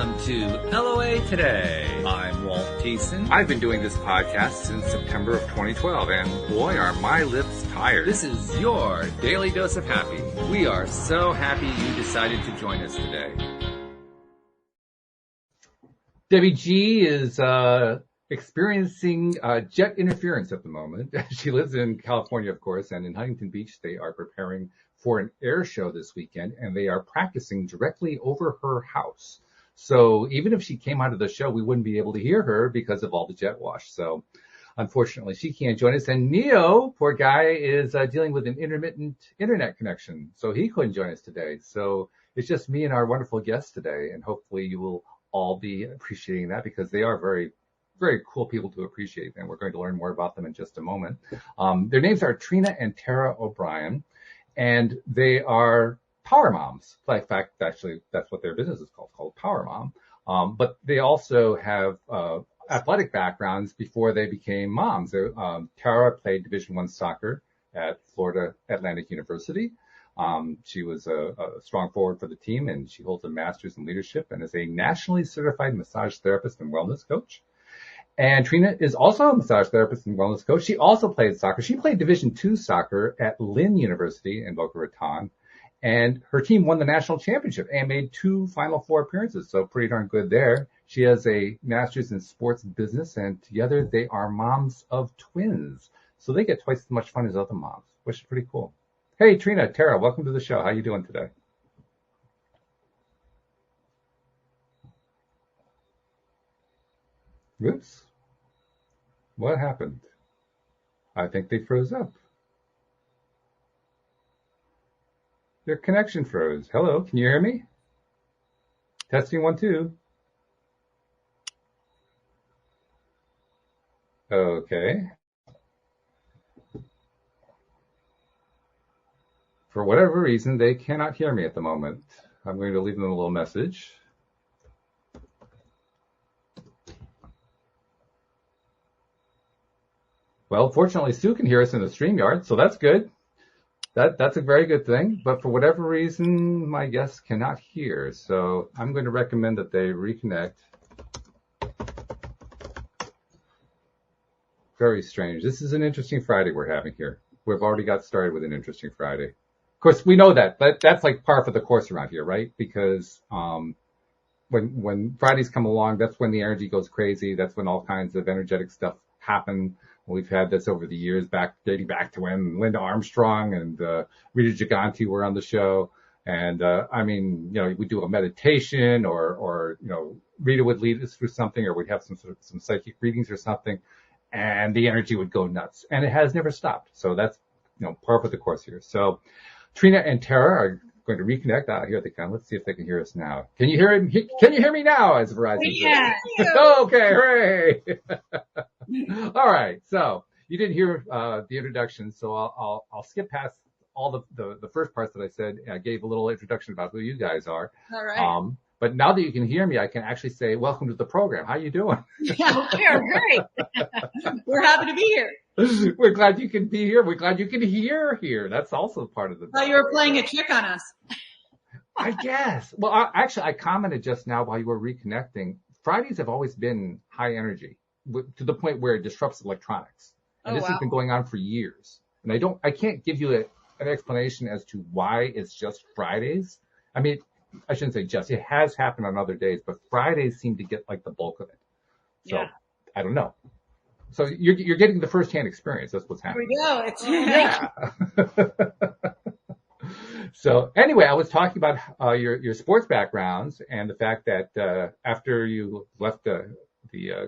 Welcome to LOA Today. I'm Walt Thiessen. I've been doing this podcast since September of 2012, and boy, are my lips tired. This is your daily dose of happy. We are so happy you decided to join us today. Debbie G is experiencing jet interference at the moment. She lives in California, of course, and in Huntington Beach, they are preparing for an air show this weekend, and they are practicing directly over her house. So even if she came out of the show, we wouldn't be able to hear her because of all the jet wash. So unfortunately, she can't join us. And Neo, poor guy, is dealing with an intermittent internet connection, so he couldn't join us today. So it's just me and our wonderful guests today, and hopefully you will all be appreciating that because they are very, very cool people to appreciate, and we're going to learn more about them in just a moment. Their names are Trina and Tara O'Brien, and they are power moms. In fact, actually, that's what their business is called Power Mom. But they also have athletic backgrounds before they became moms. Tara played Division I soccer at Florida Atlantic University. She was a strong forward for the team, and she holds a master's in leadership and is a nationally certified massage therapist and wellness coach. And Trina is also a massage therapist and wellness coach. She also played soccer. She played Division II soccer at Lynn University in Boca Raton. And her team won the national championship and made 2 Final Four appearances. So pretty darn good there. She has a master's in sports business, and together they are moms of twins. So they get twice as much fun as other moms, which is pretty cool. Hey, Trina, Tara, welcome to the show. How you doing today? Oops. What happened? I think they froze up. Their connection froze. Hello, can you hear me? Testing 1, 2. Okay. For whatever reason, they cannot hear me at the moment. I'm going to leave them a little message. Well, fortunately, Sue can hear us in the StreamYard, so that's good. That's a very good thing. But for whatever reason, my guests cannot hear. So I'm going to recommend that they reconnect. Very strange. This is an interesting Friday we're having here. We've already got started with an interesting Friday. Of course, we know that. That's like par for the course around here, right? Because when Fridays come along, that's when the energy goes crazy. That's when all kinds of energetic stuff happen. We've had this over the years, dating back to when Linda Armstrong and Rita Giganti were on the show. And we do a meditation, or Rita would lead us through something, or we'd have some psychic readings or something, and the energy would go nuts. And it has never stopped. So that's par for the course here. So Trina and Tara are going to reconnect. Here they come. Let's see if they can hear us now. Can you hear it? Can you hear me now? As Verizon Yeah. Okay, hooray! All right. So you didn't hear the introduction, so I'll skip past all the first parts that I said. I gave a little introduction about who you guys are. All right. But now that you can hear me, I can actually say, welcome to the program. How you doing? Yeah, we're great. We're happy to be here. We're glad you can be here. We're glad you can hear here. That's also part of the. Oh, you were playing a trick on us. I guess. Well, I commented just now while you were reconnecting. Fridays have always been high energy to the point where it disrupts electronics. And this has been going on for years. And I can't give you an explanation as to why it's just Fridays. I mean, I shouldn't say just. It has happened on other days, but Fridays seem to get like the bulk of it. So yeah. I don't know. So you're getting the firsthand experience. That's what's happening. Here we go. Yeah. So anyway, I was talking about your sports backgrounds and the fact that after you left the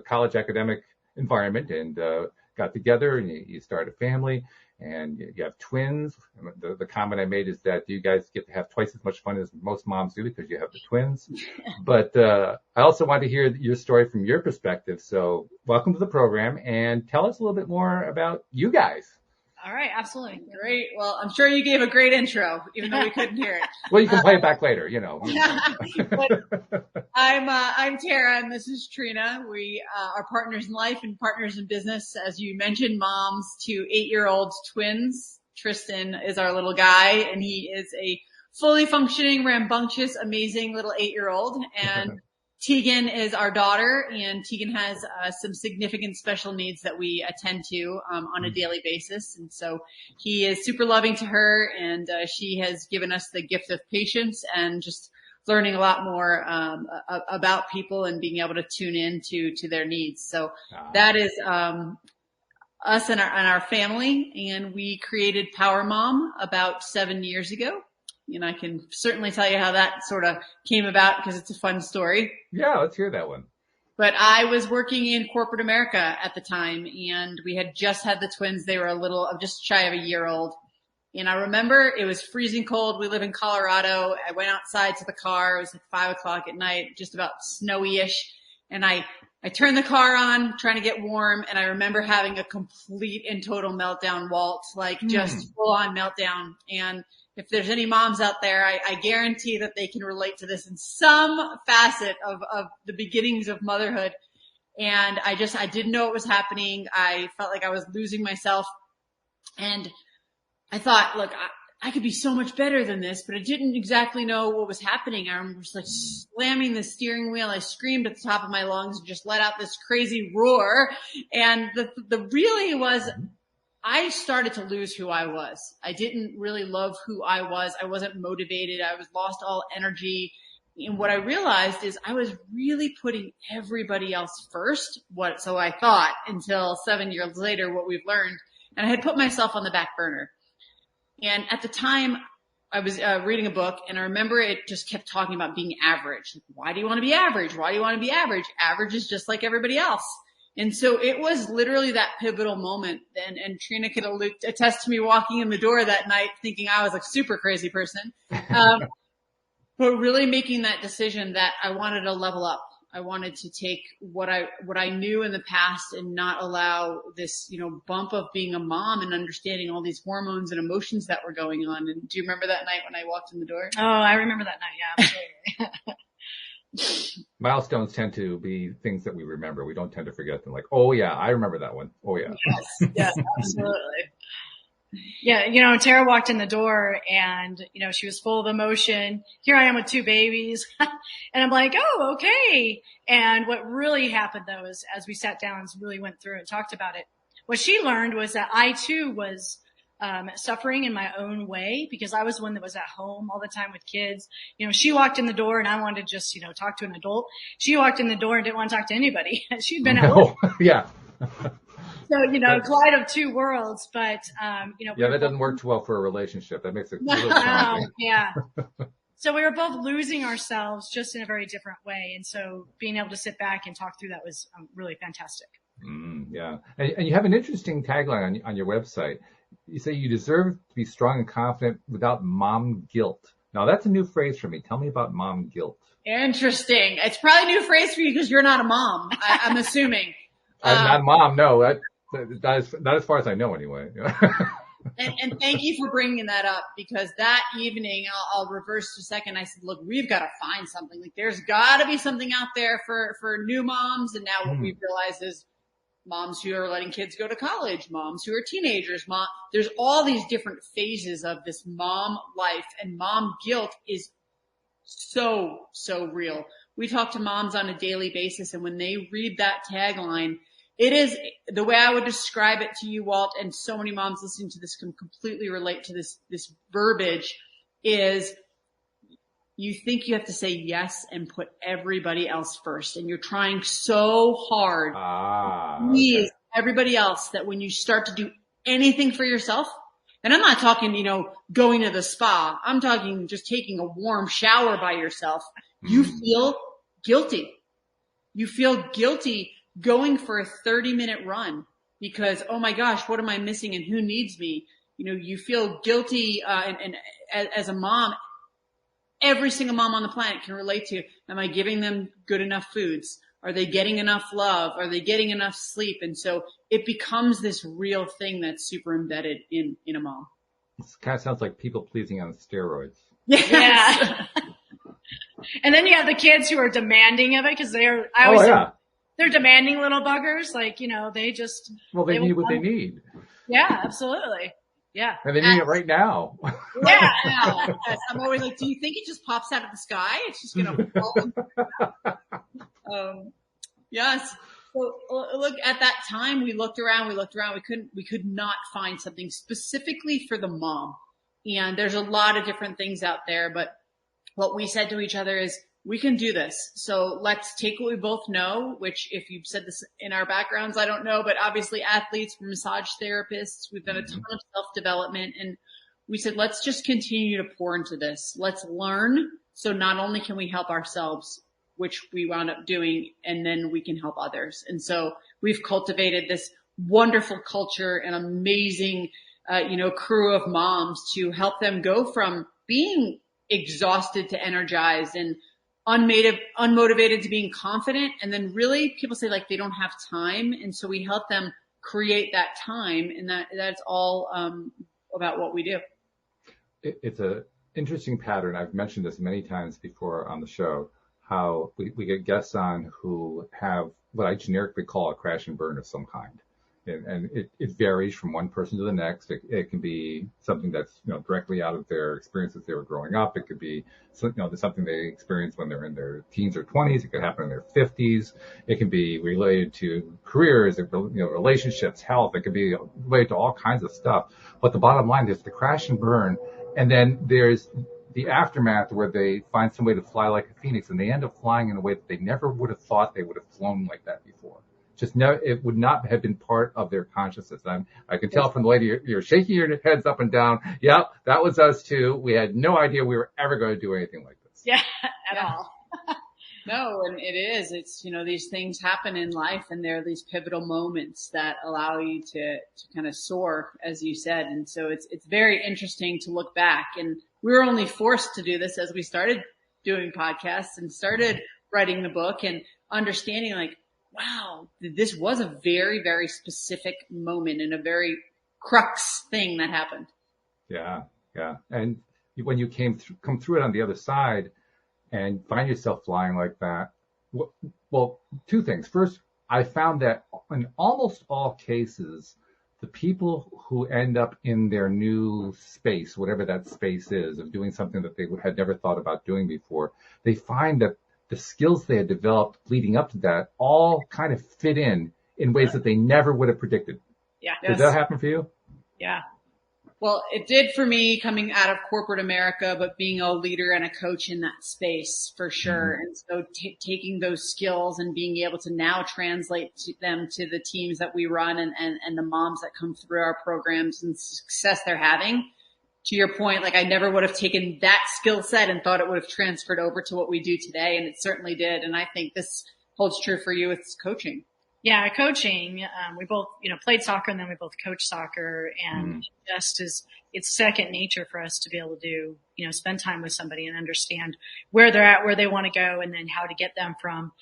college academic environment and got together and you started a family and you have twins. The comment I made is that you guys get to have twice as much fun as most moms do because you have the twins. But I also want to hear your story from your perspective. So welcome to the program and tell us a little bit more about you guys. All right, absolutely. Great. Well, I'm sure you gave a great intro, even though we couldn't hear it. Well, you can play it back later, But I'm Tara, and this is Trina. We are partners in life and partners in business. As you mentioned, moms to 8-year-old twins. Tristan is our little guy, and he is a fully functioning, rambunctious, amazing little 8-year-old. And Tegan is our daughter, and Tegan has some significant special needs that we attend to on a daily basis. And so he is super loving to her, and she has given us the gift of patience and just learning a lot more about people and being able to tune in to their needs. So that is us and our family, and we created Power Mom about 7 years ago. And I can certainly tell you how that sort of came about because it's a fun story. Yeah, let's hear that one. But I was working in corporate America at the time, and we had just had the twins. They were just shy of a year old. And I remember it was freezing cold. We live in Colorado. I went outside to the car. It was like 5:00 at night, just about snowy-ish. And I turned the car on, trying to get warm. And I remember having a complete and total meltdown, Walt, like just full on meltdown. And if there's any moms out there, I guarantee that they can relate to this in some facet of the beginnings of motherhood. And I didn't know what was happening. I felt like I was losing myself. And I thought, look, I could be so much better than this, but I didn't exactly know what was happening. I remember just like slamming the steering wheel. I screamed at the top of my lungs and just let out this crazy roar. And the really was, I started to lose who I was. I didn't really love who I was. I wasn't motivated. I was lost all energy. And what I realized is I was really putting everybody else first. So I thought until 7 years later, what we've learned, and I had put myself on the back burner. And at the time I was reading a book, and I remember it just kept talking about being average. Like, why do you want to be average? Why do you want to be average? Average is just like everybody else. And so it was literally that pivotal moment. And Trina could attest to me walking in the door that night thinking I was a super crazy person. But really making that decision that I wanted to level up. I wanted to take what I knew in the past and not allow this, bump of being a mom and understanding all these hormones and emotions that were going on. And do you remember that night when I walked in the door? Oh, I remember that night. Yeah, absolutely. Milestones tend to be things that we remember. We don't tend to forget them. Like, oh yeah, I remember that one. Oh yeah. Yes, absolutely. Yeah, Tara walked in the door and, she was full of emotion. Here I am with 2 babies. And I'm like, oh, okay. And what really happened though is as we sat down and really went through and talked about it, what she learned was that I too was suffering in my own way because I was the one that was at home all the time with kids. She walked in the door and I wanted to just, talk to an adult. She walked in the door and didn't want to talk to anybody. She'd been at work. Yeah. So, collide of 2 worlds, but, Yeah, that doesn't work too well for a relationship. That makes it a little challenging. Yeah. So we were both losing ourselves just in a very different way. And so being able to sit back and talk through that was really fantastic. Yeah. And you have an interesting tagline on your website. You say you deserve to be strong and confident without mom guilt. Now that's a new phrase for me. Tell me about mom guilt. Interesting. It's probably a new phrase for you because you're not a mom, I'm assuming. I'm not a mom. No, not as far as I know anyway. And thank you for bringing that up because that evening, I'll reverse for a second. I said, look, we've got to find something. Like there's got to be something out there for new moms. And now what we've realized is moms who are letting kids go to college, moms who are teenagers, there's all these different phases of this mom life, and mom guilt is so real. We talk to moms on a daily basis, and when they read that tagline, it is the way I would describe it to you, Walt, and so many moms listening to this can completely relate to this verbiage is you think you have to say yes and put everybody else first. And you're trying so hard to please everybody else that when you start to do anything for yourself, and I'm not talking, going to the spa. I'm talking just taking a warm shower by yourself. You feel guilty. You feel guilty going for a 30-minute run because, oh my gosh, what am I missing and who needs me? You feel guilty, and as a mom, every single mom on the planet can relate to, am I giving them good enough foods? Are they getting enough love? Are they getting enough sleep? And so it becomes this real thing that's super embedded in a mom. It kind of sounds like people pleasing on steroids. Yes. Yeah. And then you have the kids who are demanding of it because they're demanding little buggers. Like, they just. Well, they need what they need. Yeah, absolutely. Yeah. And they need it right now. Yeah. Yes. I'm always like, do you think it just pops out of the sky? It's just going to fall. Yes. So look, at that time, we looked around. We could not find something specifically for the mom. And there's a lot of different things out there, but what we said to each other is, we can do this. So let's take what we both know, which if you've said this in our backgrounds, I don't know, but obviously athletes, massage therapists, we've done a ton of self-development, and we said, let's just continue to pour into this. Let's learn. So not only can we help ourselves, which we wound up doing, and then we can help others. And so we've cultivated this wonderful culture and amazing, crew of moms to help them go from being exhausted to energized and unmotivated to being confident. And then really people say like they don't have time. And so we help them create that time, and that's all about what we do. It's a interesting pattern. I've mentioned this many times before on the show, how we get guests on who have what I generically call a crash and burn of some kind. And it varies from one person to the next. It can be something that's, directly out of their experiences they were growing up. It could be, something they experienced when they're in their teens or 20s. It could happen in their 50s. It can be related to careers, relationships, health. It could be related to all kinds of stuff. But the bottom line is the crash and burn. And then there's the aftermath where they find some way to fly like a phoenix, and they end up flying in a way that they never would have thought they would have flown like that before. It would not have been part of their consciousness. I can tell from the way you're shaking your heads up and down. Yeah, that was us too. We had no idea we were ever going to do anything like this. Yeah, at all. No, and it is. It's, these things happen in life, and there are these pivotal moments that allow you to kind of soar, as you said. And so it's very interesting to look back. And we were only forced to do this as we started doing podcasts and started writing the book and understanding like, wow, this was a very, very specific moment and a very crux thing that happened. Yeah. And when you come through it on the other side and find yourself flying like that, well, two things. First, I found that in almost all cases, the people who end up in their new space, whatever that space is, of doing something that they had never thought about doing before, they find that the skills they had developed leading up to that all kind of fit in ways that they never would have predicted. Yeah. Did that happen for you? Yeah. Well, it did for me coming out of corporate America, but being a leader and a coach in that space for sure. Mm-hmm. And so taking those skills and being able to now translate them to the teams that we run and the moms that come through our programs and success they're having. To your point, like I never would have taken that skill set and thought it would have transferred over to what we do today. And it certainly did. And I think this holds true for you with coaching. Yeah, coaching. We both, played soccer, and then we both coach soccer, and it's second nature for us to be able to do, spend time with somebody and understand where they're at, where they want to go, and then how to get them from,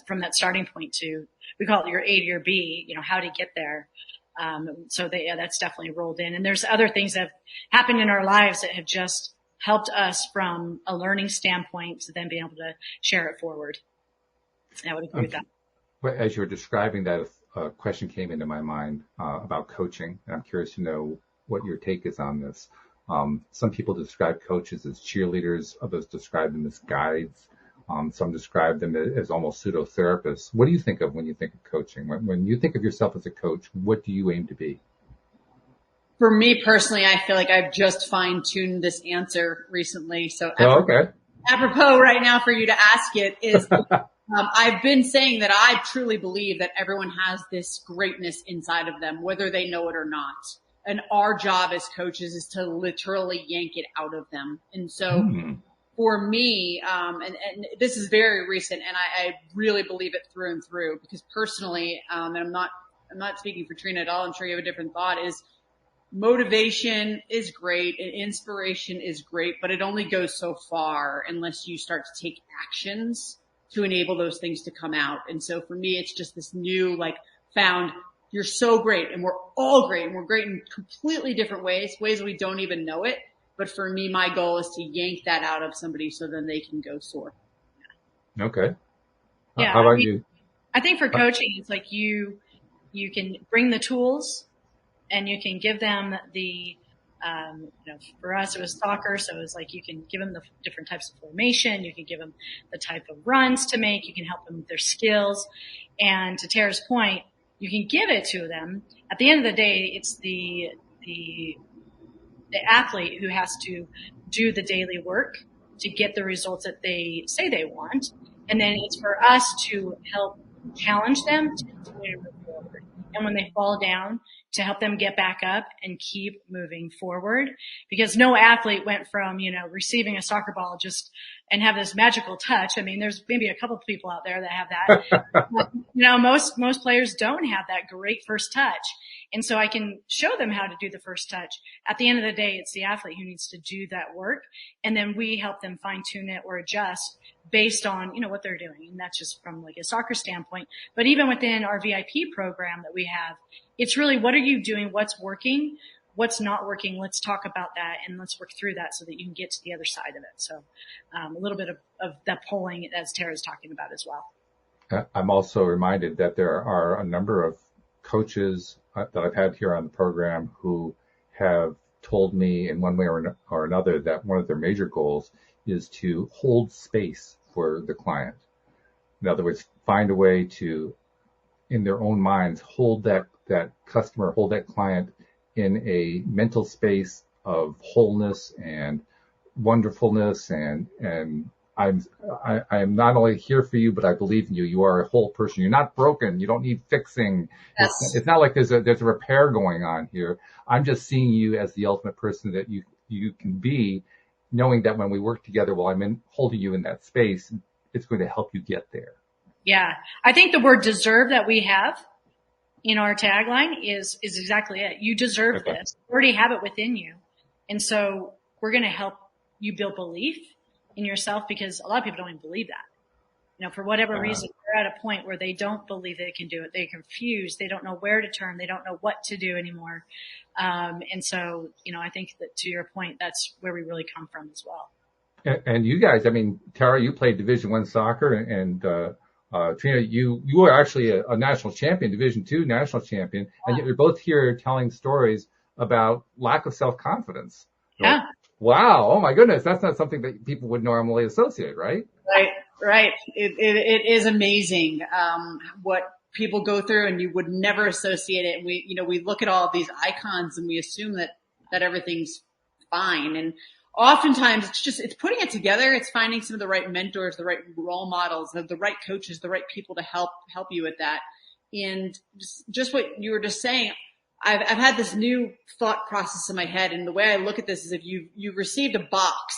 from that starting point to, we call it your A to your B, how to get there. That's definitely rolled in. And there's other things that have happened in our lives that have just helped us from a learning standpoint to then being able to share it forward. I would agree with that. As you were describing that, a question came into my mind about coaching, and I'm curious to know what your take is on this. Some people describe coaches as cheerleaders, others describe them as guides. Some describe them as almost pseudo-therapists. What do you think of when you think of coaching? When you think of yourself as a coach, what do you aim to be? For me personally, I feel like I've just fine-tuned this answer recently. So apropos right now for you to ask it is... I've been saying that I truly believe that everyone has this greatness inside of them, whether they know it or not. And our job as coaches is to literally yank it out of them. And so for me, and this is very recent, and I really believe it through and through, because personally, and I'm not speaking for Trina at all, I'm sure you have a different thought, is motivation is great and inspiration is great, but it only goes so far unless you start to take actions to enable those things to come out. And so for me, it's just this new, found, you're so great, and we're all great, and we're great in completely different ways we don't even know it. But for me, my goal is to yank that out of somebody so then they can go soar. Okay. Yeah. How about you? I think for coaching, it's like you can bring the tools and you can give them the For us, it was soccer. So it was like, you can give them the different types of formation. You can give them the type of runs to make. You can help them with their skills. And to Tara's point, you can give it to them. At the end of the day, it's the athlete who has to do the daily work to get the results that they say they want. And then it's for us to help challenge them to continue to move forward. And when they fall down, to help them get back up and keep moving forward. Because no athlete went from, receiving a soccer ball and have this magical touch. I mean, there's maybe a couple of people out there that have that. But, most players don't have that great first touch. And so I can show them how to do the first touch. At the end of the day, it's the athlete who needs to do that work. And then we help them fine tune it or adjust based on, what they're doing. And that's just from like a soccer standpoint. But even within our VIP program that we have, it's really, what are you doing? What's working? What's not working? Let's talk about that and let's work through that so that you can get to the other side of it. So a little bit of that polling as Tara's talking about as well. I'm also reminded that there are a number of coaches that I've had here on the program who have told me in one way or another that one of their major goals is to hold space for the client. In other words, find a way to, in their own minds, hold that customer, hold that client in a mental space of wholeness and wonderfulness. And I am not only here for you, but I believe in you. You are a whole person. You're not broken. You don't need fixing. Yes. It's not like there's a repair going on here. I'm just seeing you as the ultimate person that you can be, knowing that when we work together, while I'm holding you in that space, it's going to help you get there. Yeah. I think the word deserve that we have in our tagline is exactly it. You deserve this. You already have it within you. And so we're going to help you build belief in yourself, because a lot of people don't even believe that. For whatever reason, they're at a point where they don't believe they can do it. They're confused. They don't know where to turn. They don't know what to do anymore. And so, I think that to your point, that's where we really come from as well. And you guys, Tara, you played Division I soccer, and Trina, you were actually a national champion, Division II national champion, and yet you're both here telling stories about lack of self-confidence. Yeah. Wow. Oh my goodness. That's not something that people would normally associate, right? Right. It is amazing, what people go through, and you would never associate it. And we look at all of these icons and we assume that everything's fine. And oftentimes it's putting it together. It's finding some of the right mentors, the right role models, the right coaches, the right people to help you with that. And just what you were just saying, I've had this new thought process in my head. And the way I look at this is, if you've received a box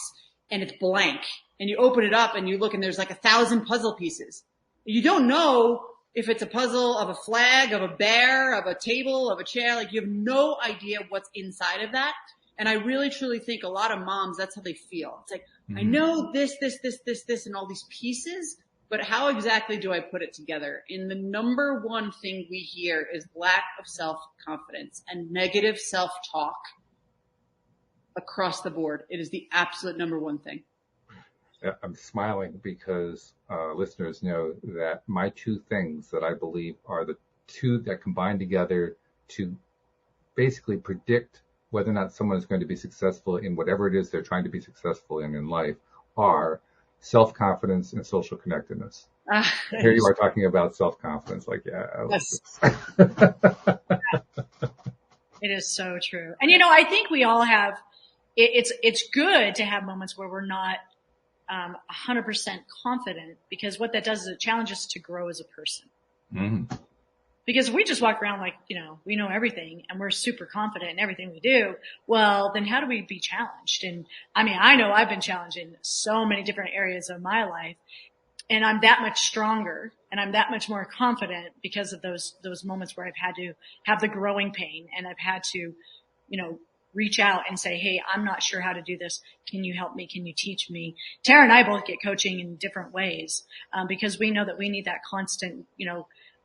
and it's blank and you open it up and you look and there's like 1,000 puzzle pieces. You don't know if it's a puzzle of a flag, of a bear, of a table, of a chair. Like, you have no idea what's inside of that. And I really truly think a lot of moms, that's how they feel. It's like, I know this, and all these pieces, but how exactly do I put it together? And the number one thing we hear is lack of self-confidence and negative self-talk across the board. It is the absolute number one thing. I'm smiling because listeners know that my two things that I believe are the two that combine together to basically predict whether or not someone is going to be successful in whatever it is they're trying to be successful in life are self-confidence and social connectedness. Here you are talking about self-confidence. Like, yeah. Yes. It is so true. And, I think we all have, it's good to have moments where we're not 100% confident, because what that does is it challenges us to grow as a person. Mm-hmm. Because if we just walk around like, we know everything and we're super confident in everything we do, well, then how do we be challenged? And I know I've been challenged in so many different areas of my life, and I'm that much stronger and I'm that much more confident because of those moments where I've had to have the growing pain, and I've had to, reach out and say, hey, I'm not sure how to do this. Can you help me? Can you teach me? Tara and I both get coaching in different ways, because we know that we need that constant,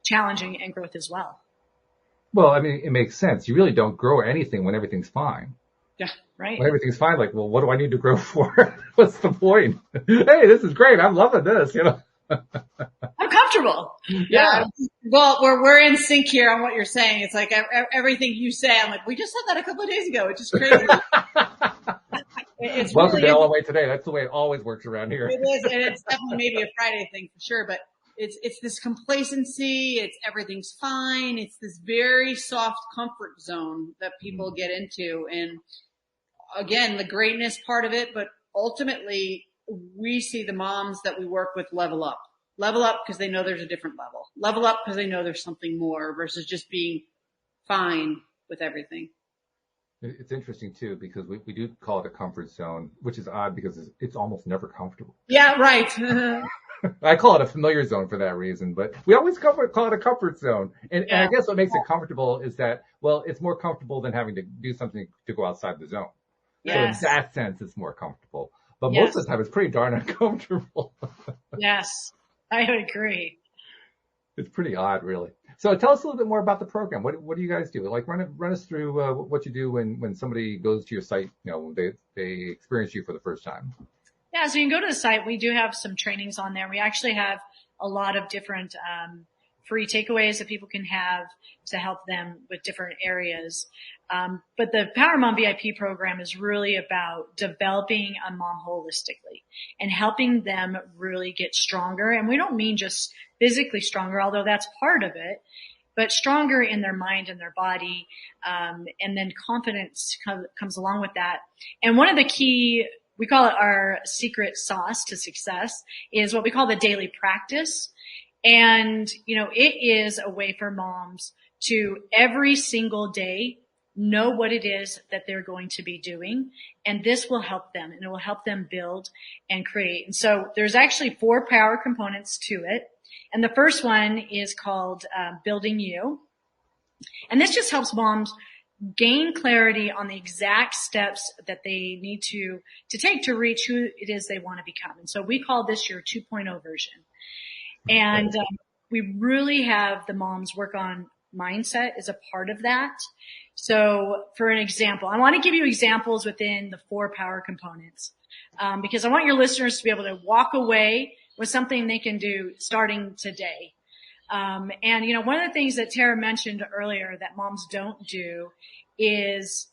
challenging and growth as well. Well, it makes sense. You really don't grow anything when everything's fine. Yeah, right. When everything's fine, like, well, what do I need to grow for? What's the point? Hey, this is great. I'm loving this, I'm comfortable. Yeah. Well, we're in sync here on what you're saying. It's like everything you say, I'm like, we just said that a couple of days ago, which is crazy. It's Welcome really to LOA Today. That's the way it always works around here. It is, and it's definitely maybe a Friday thing for sure, but it's this complacency, it's everything's fine, it's this very soft comfort zone that people get into. And again, the greatness part of it, but ultimately we see the moms that we work with level up. Level up because they know there's a different level. Level up because they know there's something more versus just being fine with everything. It's interesting too, because we do call it a comfort zone, which is odd because it's almost never comfortable. Yeah, right. I call it a familiar zone for that reason, but we always call it a comfort zone. And I guess what makes it comfortable is that, well, it's more comfortable than having to do something to go outside the zone. Yes. So in that sense, it's more comfortable. But most of the time, it's pretty darn uncomfortable. Yes, I agree. It's pretty odd, really. So tell us a little bit more about the program. What do you guys do? Like run us through what you do when somebody goes to your site. They experience you for the first time. Yeah, so you can go to the site. We do have some trainings on there. We actually have a lot of different free takeaways that people can have to help them with different areas. But the Power Mom VIP program is really about developing a mom holistically and helping them really get stronger. And we don't mean just physically stronger, although that's part of it, but stronger in their mind and their body. And then confidence comes along with that. And one of the key, we call it our secret sauce to success, is what we call the daily practice. And, it is a way for moms to every single day know what it is that they're going to be doing. And this will help them, and it will help them build and create. And so there's actually 4 power components to it. And the first one is called Building You. And this just helps moms gain clarity on the exact steps that they need to take to reach who it is they want to become. And so we call this your 2.0 version. And we really have the moms work on mindset as a part of that. So for an example, I want to give you examples within the 4 power components, because I want your listeners to be able to walk away with something they can do starting today. And one of the things that Tara mentioned earlier that moms don't do is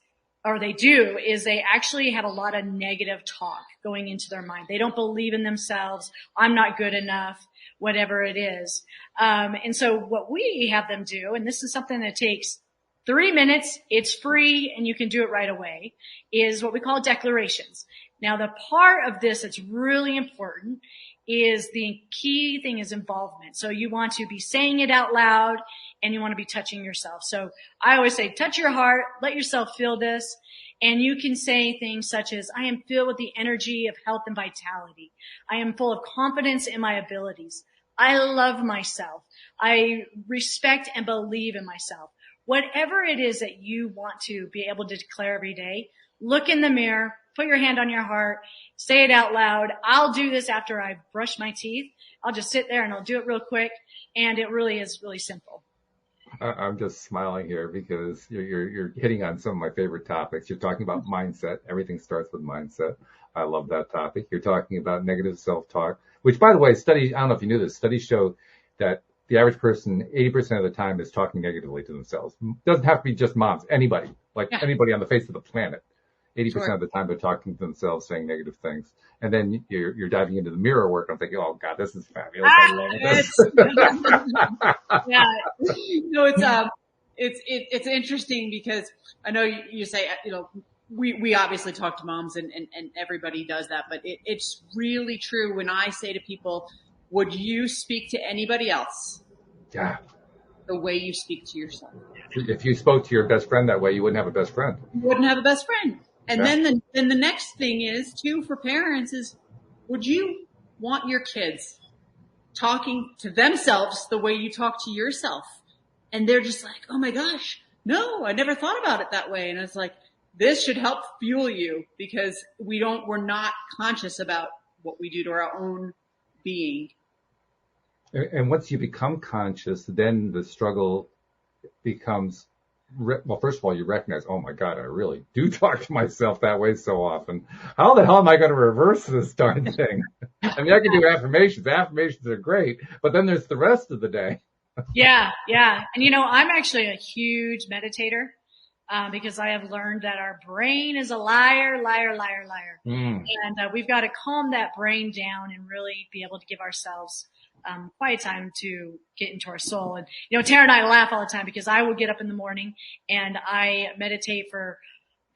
they actually have a lot of negative talk going into their mind. They don't believe in themselves. I'm not good enough, whatever it is. And so what we have them do, and this is something that takes 3 minutes, it's free, and you can do it right away, is what we call declarations. Now, the part of this that's really important is the key thing is involvement. So you want to be saying it out loud, and you want to be touching yourself. So I always say, touch your heart, let yourself feel this. And you can say things such as, I am filled with the energy of health and vitality. I am full of confidence in my abilities. I love myself. I respect and believe in myself. Whatever it is that you want to be able to declare every day, look in the mirror, put your hand on your heart, say it out loud. I'll do this after I brush my teeth. I'll just sit there and I'll do it real quick. And it really is really simple. I'm just smiling here because you're hitting on some of my favorite topics. You're talking about mindset. Everything starts with mindset. I love that topic. You're talking about negative self-talk, which, by the way, I don't know if you knew this, studies show that the average person, 80% of the time, is talking negatively to themselves. It doesn't have to be just moms. Anybody, anybody on the face of the planet. 80% of the time they're talking to themselves, saying negative things. And then you're diving into the mirror work. I'm thinking, oh God, this is fabulous. I love this. Yeah. It's interesting because I know you say, we obviously talk to moms and everybody does that, but it's really true when I say to people, would you speak to anybody else? Yeah. The way you speak to yourself. If you spoke to your best friend that way, you wouldn't have a best friend. You wouldn't have a best friend. And then the next thing is too for parents is, would you want your kids talking to themselves the way you talk to yourself? And they're just like, oh my gosh, no, I never thought about it that way. And it's like, this should help fuel you because we're not conscious about what we do to our own being. And once you become conscious, then the struggle becomes well, first of all, you recognize, oh my God, I really do talk to myself that way so often. How the hell am I going to reverse this darn thing? I mean, I can do affirmations. Affirmations are great, but then there's the rest of the day. Yeah, yeah. And I'm actually a huge meditator, because I have learned that our brain is a liar, liar, liar, liar. Mm. And we've got to calm that brain down and really be able to give ourselves quiet time to get into our soul. And, Tara and I laugh all the time because I will get up in the morning and I meditate for,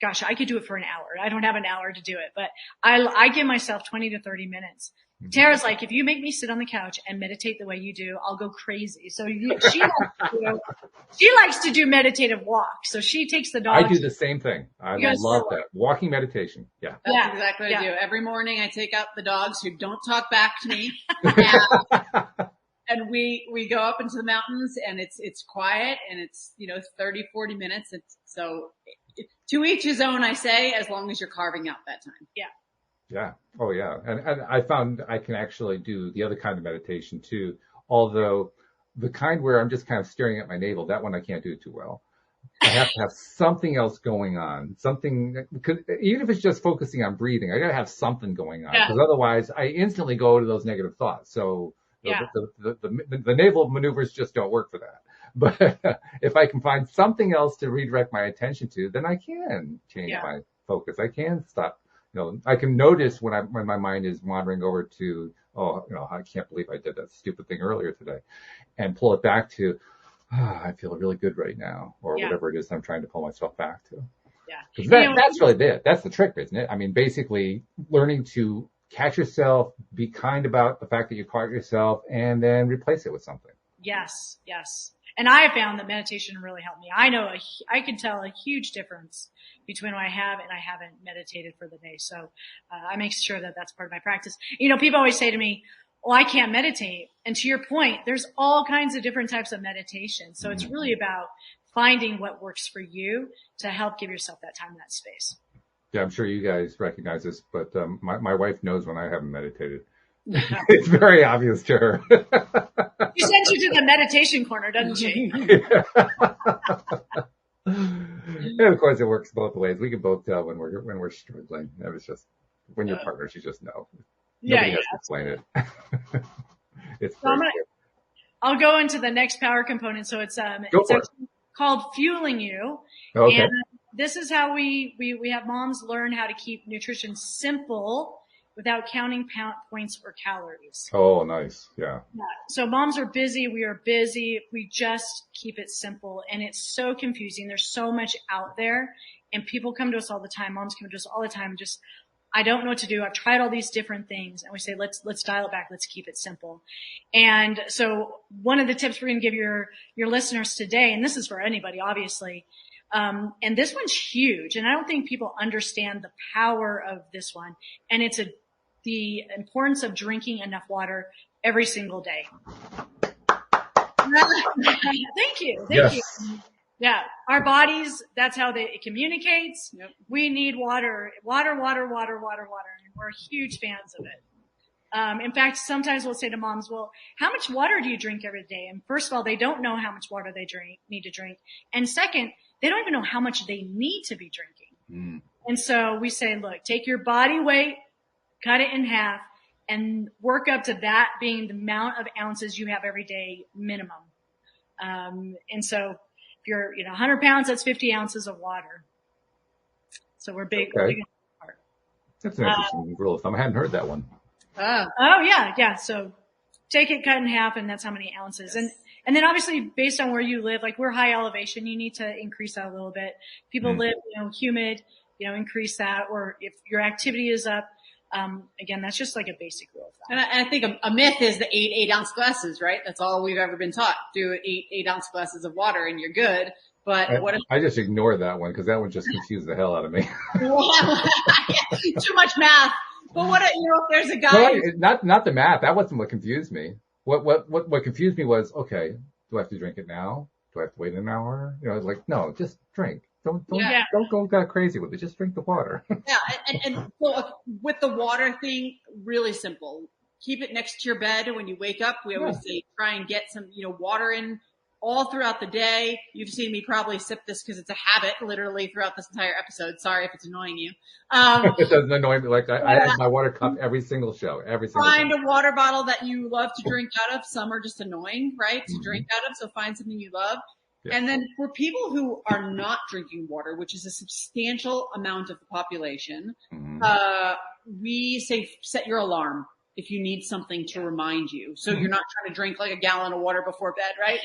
gosh, I could do it for an hour. I don't have an hour to do it, but I give myself 20 to 30 minutes. Tara's like, if you make me sit on the couch and meditate the way you do, I'll go crazy. So she likes to do meditative walks. So she takes the dogs. I do the same thing. I love that. Walking meditation. Yeah. That's exactly what I do. Every morning I take out the dogs who don't talk back to me. And we go up into the mountains and it's quiet and it's, 30, 40 minutes. So to each his own, I say, as long as you're carving out that time. Yeah. Yeah. Oh, yeah. And I found I can actually do the other kind of meditation too. Although the kind where I'm just kind of staring at my navel, that one I can't do too well. I have to have something else going on. Something, even if it's just focusing on breathing, I gotta have something going on. Because otherwise I instantly go to those negative thoughts. So the navel maneuvers just don't work for that. But if I can find something else to redirect my attention to, then I can change my focus. I can stop. I can notice when my mind is wandering over to, I can't believe I did that stupid thing earlier today, and pull it back to, I feel really good right now, or whatever it is I'm trying to pull myself back to. Yeah. That's really it. That's the trick, isn't it? I mean, basically learning to catch yourself, be kind about the fact that you caught yourself, and then replace it with something. Yes. Yes. And I have found that meditation really helped me. I know I can tell a huge difference between when I have and I haven't meditated for the day. So I make sure that that's part of my practice. People always say to me, well, I can't meditate. And to your point, there's all kinds of different types of meditation. So it's really about finding what works for you to help give yourself that time and that space. Yeah, I'm sure you guys recognize this, but my wife knows when I haven't meditated. It's very obvious to her. She sends you to the meditation corner, doesn't she? And of course, it works both ways. We can both tell when we're struggling. That was just when you're partners, you just know. Nobody has to explain it. It's so I'll go into the next power component. So it's called fueling you. Okay. And this is how we have moms learn how to keep nutrition simple without counting points or calories. Oh, nice. Yeah. So moms are busy. We are busy. We just keep it simple. And it's so confusing. There's so much out there. And people come to us all the time. Moms come to us all the time. I don't know what to do. I've tried all these different things. And we say, let's dial it back. Let's keep it simple. And so one of the tips we're going to give your listeners today, and this is for anybody, obviously, and this one's huge. And I don't think people understand the power of this one. And it's the importance of drinking enough water every single day. Thank you. Thank you. Yeah. Our bodies, that's how it communicates. Yep. We need water. Water. And we're huge fans of it. In fact, sometimes we'll say to moms, well, how much water do you drink every day? And first of all, they don't know how much water they need to drink. And second, they don't even know how much they need to be drinking. And so we say, look, take your body weight, cut it in half, and work up to that being the amount of ounces you have every day minimum. And so if you're, 100 pounds, that's 50 ounces of water. So we're big. Okay. That's an interesting rule of thumb. I hadn't heard that one. Oh yeah. So take it, cut in half, and that's how many ounces. Yes. And then obviously based on where you live, like we're high elevation, you need to increase that a little bit. People live, humid, increase that. Or if your activity is up, again, that's just like a basic rule of thumb. And I think a myth is the 8 ounce glasses, right? That's all we've ever been taught. Do 8 ounce glasses of water and you're good. But I just ignored that one because that one just confused the hell out of me. Too much math. But what, if there's a guy. No, not the math. That wasn't what confused me. What confused me was, okay, do I have to drink it now? Do I have to wait an hour? Like, no, just drink. Don't go crazy with it. Just drink the water. Yeah. And so with the water thing, really simple. Keep it next to your bed when you wake up. We always say try and get some, water in all throughout the day. You've seen me probably sip this because it's a habit literally throughout this entire episode. Sorry if it's annoying you. It doesn't annoy me. Like I have my water cup every single show, Find a water bottle that you love to drink out of. Some are just annoying, right? To drink out of. So find something you love. Yeah. And then for people who are not drinking water, which is a substantial amount of the population, we say set your alarm if you need something to remind you. So you're not trying to drink like a gallon of water before bed, right?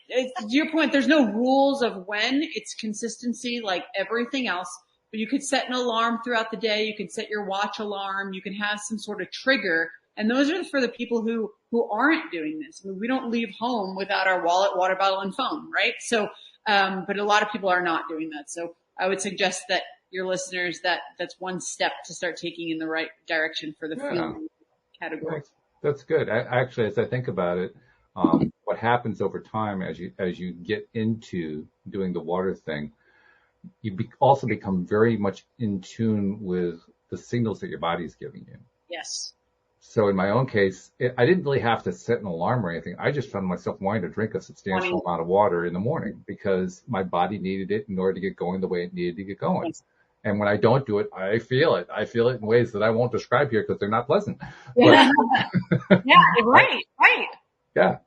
To your point, there's no rules of when. It's consistency like everything else. But you could set an alarm throughout the day. You can set your watch alarm. You can have some sort of trigger. And those are for the people who aren't doing this. I mean, we don't leave home without our wallet, water bottle, and phone, right? So, but a lot of people are not doing that. So I would suggest that your listeners, that's one step to start taking in the right direction for the food category. That's good. Actually, as I think about it, what happens over time as you get into doing the water thing, you also become very much in tune with the signals that your body is giving you. Yes. So in my own case, I didn't really have to set an alarm or anything. I just found myself wanting to drink a substantial amount of water in the morning because my body needed it in order to get going the way it needed to get going. Yes. And when I don't do it, I feel it. I feel it in ways that I won't describe here because they're not pleasant. Yeah, right. Yeah.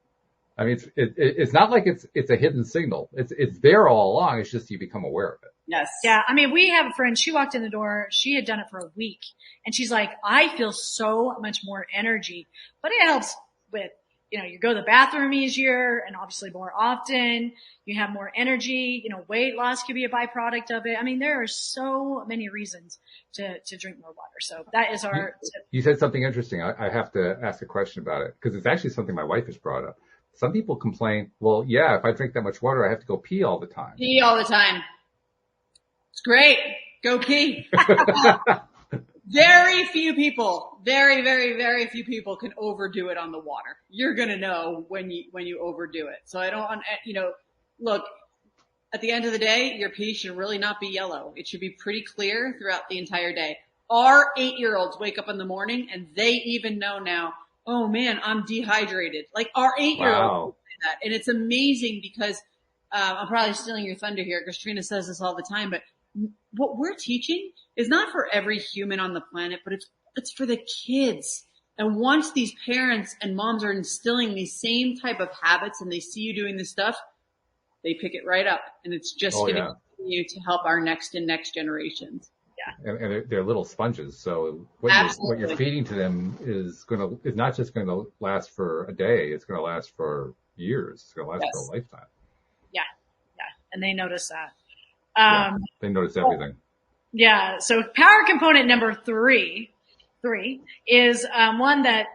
I mean, it's not like it's a hidden signal. It's there all along. It's just you become aware of it. Yes. Yeah. I mean, we have a friend, she walked in the door, she had done it for a week and she's like, I feel so much more energy, but it helps with, you go to the bathroom easier and obviously more often. You have more energy, weight loss could be a byproduct of it. I mean, there are so many reasons to drink more water. So that is our tip. You said something interesting. I have to ask a question about it because it's actually something my wife has brought up. Some people complain, well, yeah, if I drink that much water, I have to go pee all the time. Pee all the time. It's great. Go pee. Very few people, very, very, very few people can overdo it on the water. You're going to know when you overdo it. So I don't, look, at the end of the day, your pee should really not be yellow. It should be pretty clear throughout the entire day. Our 8-year-olds wake up in the morning and they even know now, oh man, I'm dehydrated. Like our 8-year-olds say that. And it's amazing because, I'm probably stealing your thunder here because Trina says this all the time, but what we're teaching is not for every human on the planet, but it's for the kids. And once these parents and moms are instilling these same type of habits and they see you doing this stuff, they pick it right up. And it's just going to continue to help our next and next generations. Yeah. And they're little sponges. So what you're feeding to them is not just going to last for a day. It's going to last for years. It's going to last for a lifetime. Yeah. Yeah. And they notice that. They notice everything. Yeah. So power component number three is one that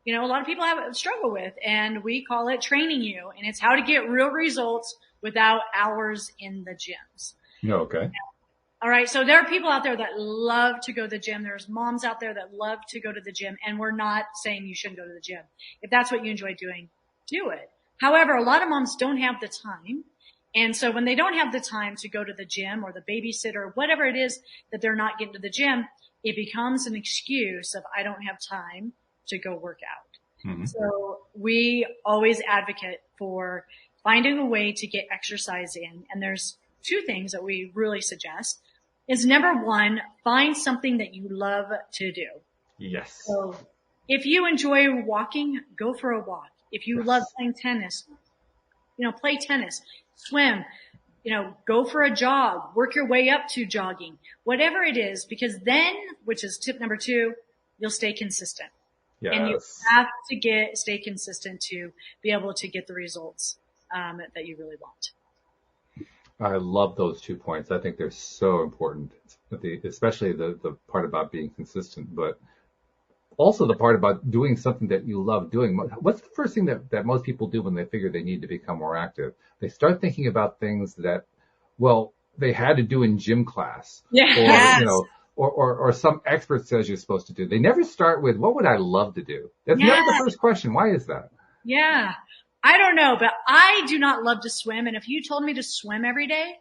a lot of people have struggle with, and we call it training you, and it's how to get real results without hours in the gyms. Okay. All right. So there are people out there that love to go to the gym. There's moms out there that love to go to the gym, and we're not saying you shouldn't go to the gym. If that's what you enjoy doing, do it. However, a lot of moms don't have the time. And so when they don't have the time to go to the gym or the babysitter, whatever it is that they're not getting to the gym, it becomes an excuse of I don't have time to go work out. Mm-hmm. So we always advocate for finding a way to get exercise in. And there's two things that we really suggest is number one, find something that you love to do. Yes. So if you enjoy walking, go for a walk. If you love playing tennis, play tennis. Swim, go for a jog, work your way up to jogging, whatever it is, because then, which is tip number 2, you'll stay consistent. Yes. And you have to stay consistent to be able to get the results, that you really want. I love those 2 points. I think they're so important, especially the part about being consistent, but also the part about doing something that you love doing. What's the first thing that most people do when they figure they need to become more active? They start thinking about things that, they had to do in gym class. Yes. Or some expert says you're supposed to do. They never start with, what would I love to do? That's never the first question. Why is that? Yeah. I don't know, but I do not love to swim. And if you told me to swim every day,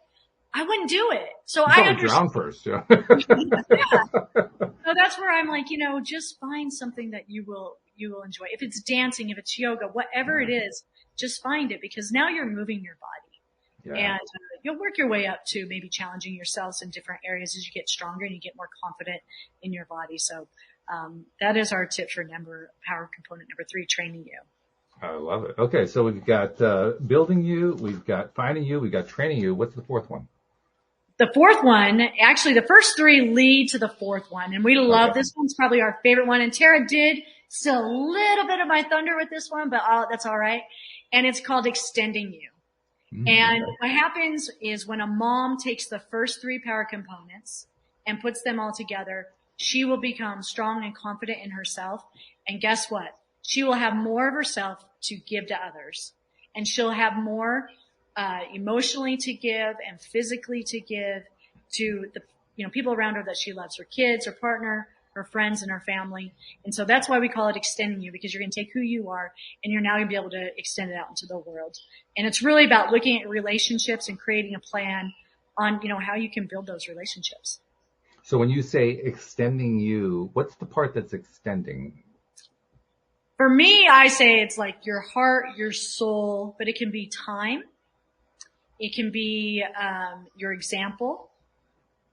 I wouldn't do it. So I understand. Drown first. Yeah. So that's where I'm like, just find something that you will enjoy. If it's dancing, if it's yoga, whatever it is, just find it, because now you're moving your body. Yeah. And you'll work your way up to maybe challenging yourselves in different areas as you get stronger and you get more confident in your body. So that is our tip for power component number 3, training you. I love it. Okay, so we've got building you, we've got finding you, we've got training you. What's the fourth one? The fourth one, actually the first 3 lead to the fourth one, and we love this one's probably our favorite one. And Tara did steal a little bit of my thunder with this one, but that's all right. And it's called extending you. And what happens is when a mom takes the first 3 power components and puts them all together, she will become strong and confident in herself. And guess what? She will have more of herself to give to others. And she'll have more emotionally to give and physically to give to the people around her that she loves, her kids, her partner, her friends, and her family. And so that's why we call it extending you, because you're going to take who you are and you're now going to be able to extend it out into the world. And it's really about looking at relationships and creating a plan on, how you can build those relationships. So when you say extending you, what's the part that's extending? For me, I say it's like your heart, your soul, but it can be time. It can be your example,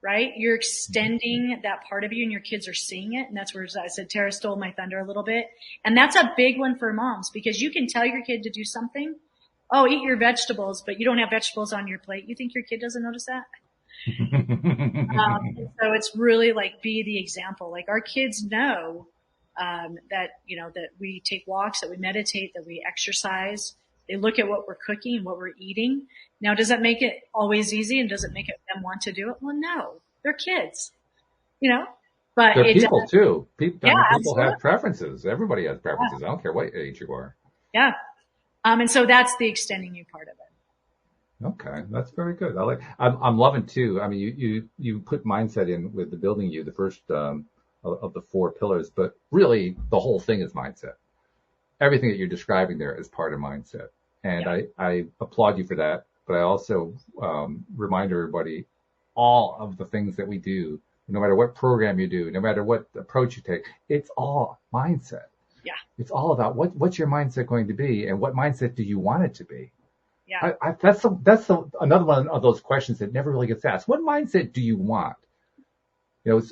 right? You're extending that part of you and your kids are seeing it. And that's where I said Tara stole my thunder a little bit. And that's a big one for moms, because you can tell your kid to do something. Oh, eat your vegetables, but you don't have vegetables on your plate. You think your kid doesn't notice that? So it's really like be the example. Like our kids know that we take walks, that we meditate, that we exercise. They look at what we're cooking and what we're eating. Now, does that make it always easy, and does it make them want to do it? Well, no, they're kids, but they're people too. People absolutely have preferences. Everybody has preferences. Yeah. I don't care what age you are. Yeah. And so that's the extending you part of it. Okay. That's very good. I'm loving too. I mean, you put mindset in with the building you, the first, of the 4 pillars, but really the whole thing is mindset. Everything that you're describing there is part of mindset. And yeah. I applaud you for that. But I also remind everybody, all of the things that we do, no matter what program you do, no matter what approach you take, it's all mindset. Yeah. It's all about what's your mindset going to be, and what mindset do you want it to be? Yeah. That's another one of those questions that never really gets asked. What mindset do you want?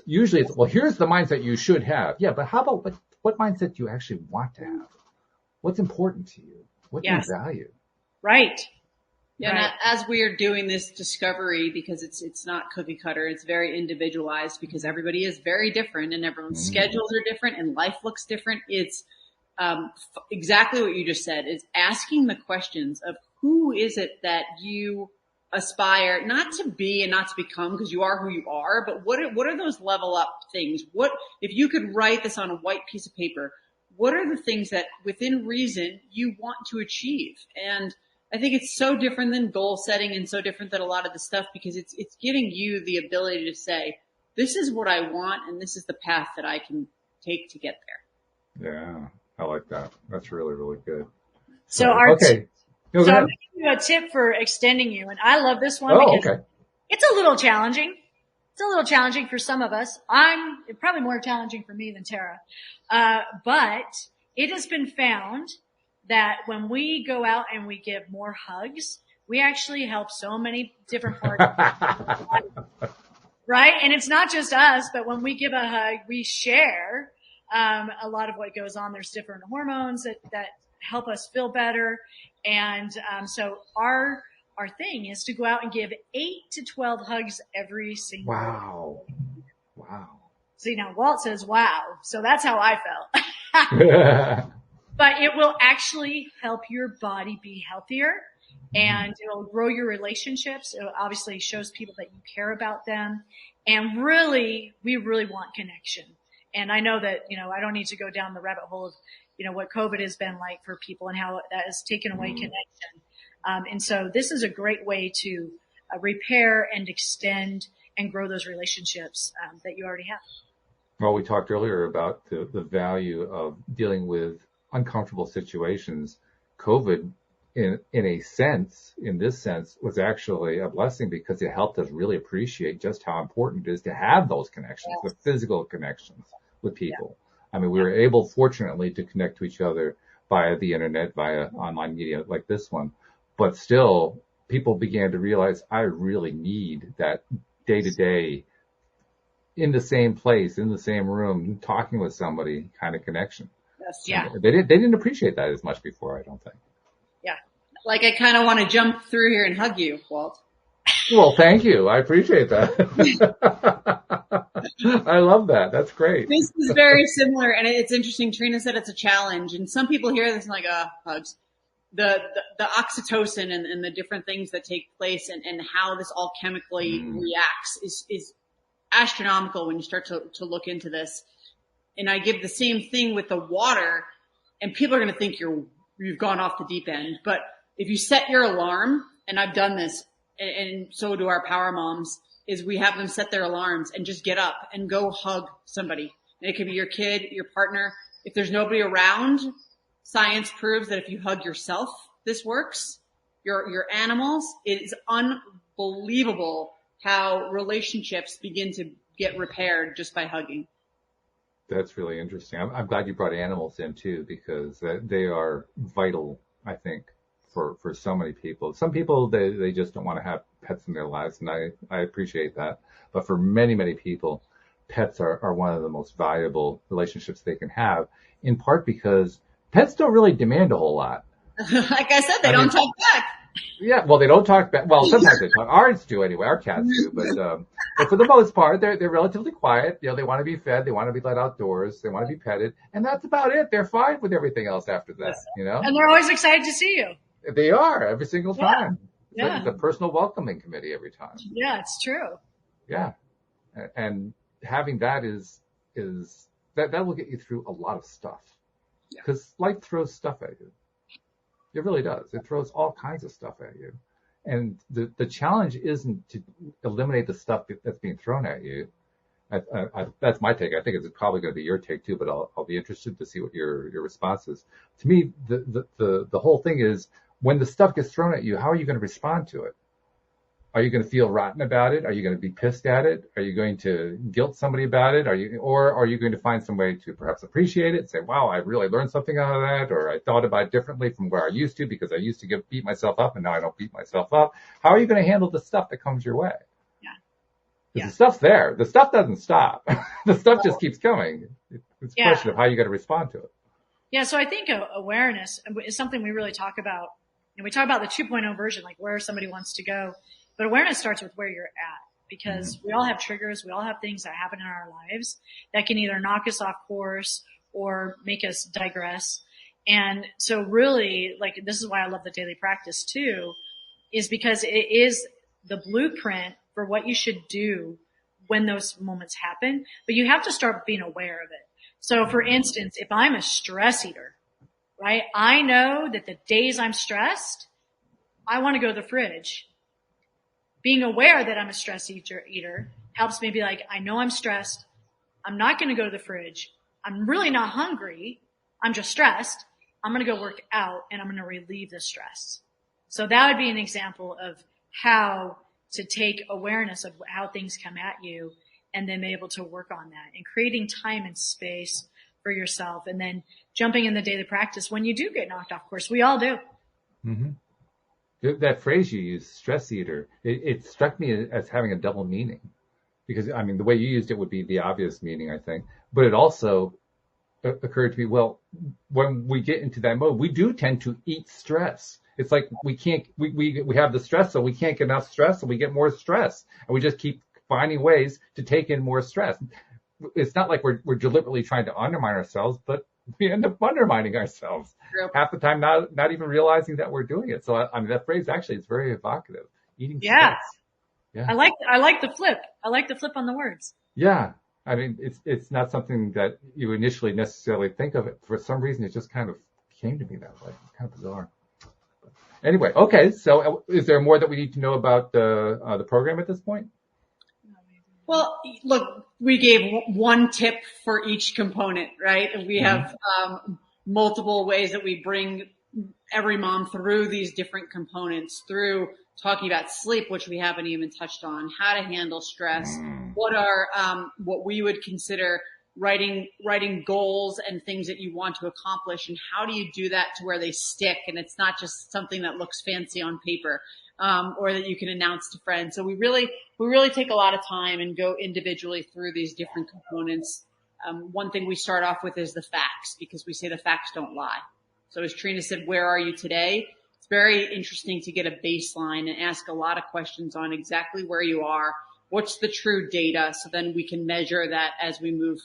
Usually it's, well, here's the mindset you should have. Yeah, but how about what mindset do you actually want to have? What's important to you? What do you value? Right. Yeah, right. And as we are doing this discovery, because it's not cookie cutter, it's very individualized, because everybody is very different and everyone's schedules are different and life looks different. It's exactly what you just said, is asking the questions of who is it that you aspire not to be and not to become, because you are who you are, but what are those level up things? What, if you could write this on a white piece of paper, what are the things that within reason you want to achieve? And I think it's so different than goal setting and so different than a lot of the stuff, because it's giving you the ability to say, this is what I want and this is the path that I can take to get there. Yeah, I like that. That's really, really good. So I'm going to give you a tip for extending you, and I love this one because it's a little challenging. It's a little challenging for some of us. It's probably more challenging for me than Tara. But it has been found that when we go out and we give more hugs, we actually help so many different parts of the body. Right? And it's not just us, but when we give a hug, we share a lot of what goes on. There's different hormones that help us feel better. And so our thing is to go out and give 8 to 12 hugs every single day. Wow. See, now Walt says, wow. So that's how I felt. But it will actually help your body be healthier, and it'll grow your relationships. It obviously shows people that you care about them. And really, we really want connection. And I know that, I don't need to go down the rabbit hole of, what COVID has been like for people and how that has taken away connection. And so this is a great way to repair and extend and grow those relationships that you already have. Well, we talked earlier about the value of dealing with uncomfortable situations. COVID, in this sense, was actually a blessing, because it helped us really appreciate just how important it is to have those connections, the physical connections with people. I mean, we were able, fortunately, to connect to each other via the internet, via online media like this one. But still, people began to realize I really need that day to day in the same place, in the same room, talking with somebody kind of connection. Yes. Yeah. They didn't appreciate that as much before, I don't think. Yeah. Like I kind of want to jump through here and hug you, Walt. Well, thank you. I appreciate that. I love that. That's great. This is very similar, and it's interesting. Trina said it's a challenge, and some people hear this and like, hugs. The oxytocin and the different things that take place and how this all chemically reacts is astronomical when you start to look into this. And I give the same thing with the water, and people are going to think you've gone off the deep end. But if you set your alarm, and I've done this, and so do our power moms, is we have them set their alarms and just get up and go hug somebody. And it could be your kid, your partner. If there's nobody around, science proves that if you hug yourself, this works. Your animals, it is unbelievable how relationships begin to get repaired just by hugging. That's really interesting. I'm glad you brought animals in too, because they are vital, I think, for so many people. Some people, they just don't want to have pets in their lives, and I appreciate that. But for many, many people, pets are one of the most valuable relationships they can have, in part because pets don't really demand a whole lot. Like I said, they don't talk back. Yeah, well, they don't talk back. Well, sometimes they talk. Ours do anyway. Our cats do, but for the most part, they're relatively quiet. You know, they want to be fed, they want to be let outdoors, they want to be petted, and that's about it. They're fine with everything else after that. You know, And they're always excited to see you. they are every single time. Yeah. It's a personal welcoming committee every time. Yeah, it's true. Yeah, and having that is that will get you through a lot of stuff, because life throws stuff at you. It really does. It throws all kinds of stuff at you. And the challenge isn't to eliminate the stuff that's being thrown at you. That's my take. I think it's probably going to be your take too, but I'll be interested to see what your response is. To me, the whole thing is, when the stuff gets thrown at you, how are you going to respond to it? Are you going to feel rotten about it? Are you going to be pissed at it? Are you going to guilt somebody about it? Or are you going to find some way to perhaps appreciate it and say, wow, I really learned something out of that, or I thought about it differently from where I used to, because I used to beat myself up and now I don't beat myself up. How are you going to handle the stuff that comes your way? Yeah. The stuff's there. The stuff doesn't stop. The stuff just keeps coming. It's a question of how you got to respond to it. Yeah, so I think awareness is something we really talk about. And we talk about the 2.0 version, like where somebody wants to go. But awareness starts with where you're at, because we all have triggers. We all have things that happen in our lives that can either knock us off course or make us digress. And so really, like, this is why I love the daily practice too, is because it is the blueprint for what you should do when those moments happen. But you have to start being aware of it. So for instance, if I'm a stress eater, right, I know that the days I'm stressed, I want to go to the fridge. Being aware that I'm a stress eater helps me be like, I know I'm stressed. I'm not going to go to the fridge. I'm really not hungry. I'm just stressed. I'm going to go work out and I'm going to relieve the stress. So that would be an example of how to take awareness of how things come at you and then be able to work on that and creating time and space for yourself, and then jumping in the daily practice when you do get knocked off course. We all do. Mm-hmm. That phrase you used, stress eater, it struck me as having a double meaning, because, I mean, the way you used it would be the obvious meaning, I think, but it also occurred to me, well, when we get into that mode, we do tend to eat stress. It's like we have the stress, so we can't get enough stress, so we get more stress, and we just keep finding ways to take in more stress. It's not like we're deliberately trying to undermine ourselves, but we end up undermining ourselves half the time, not even realizing that we're doing it. So I mean, that phrase actually is very evocative. Eating stress. Yeah. I like the flip. I like the flip on the words. Yeah. I mean, it's not something that you initially necessarily think of it. For some reason, it just kind of came to me that way. It's kind of bizarre. But anyway, okay. So is there more that we need to know about the program at this point? Well, look, we gave one tip for each component, right? We have multiple ways that we bring every mom through these different components, through talking about sleep, which we haven't even touched on, how to handle stress, what are what we would consider writing goals and things that you want to accomplish, and how do you do that to where they stick and it's not just something that looks fancy on paper, or that you can announce to friends. So we really take a lot of time and go individually through these different components. One thing we start off with is the facts, because we say the facts don't lie. So as Trina said, where are you today? It's very interesting to get a baseline and ask a lot of questions on exactly where you are. What's the true data? So then we can measure that as we move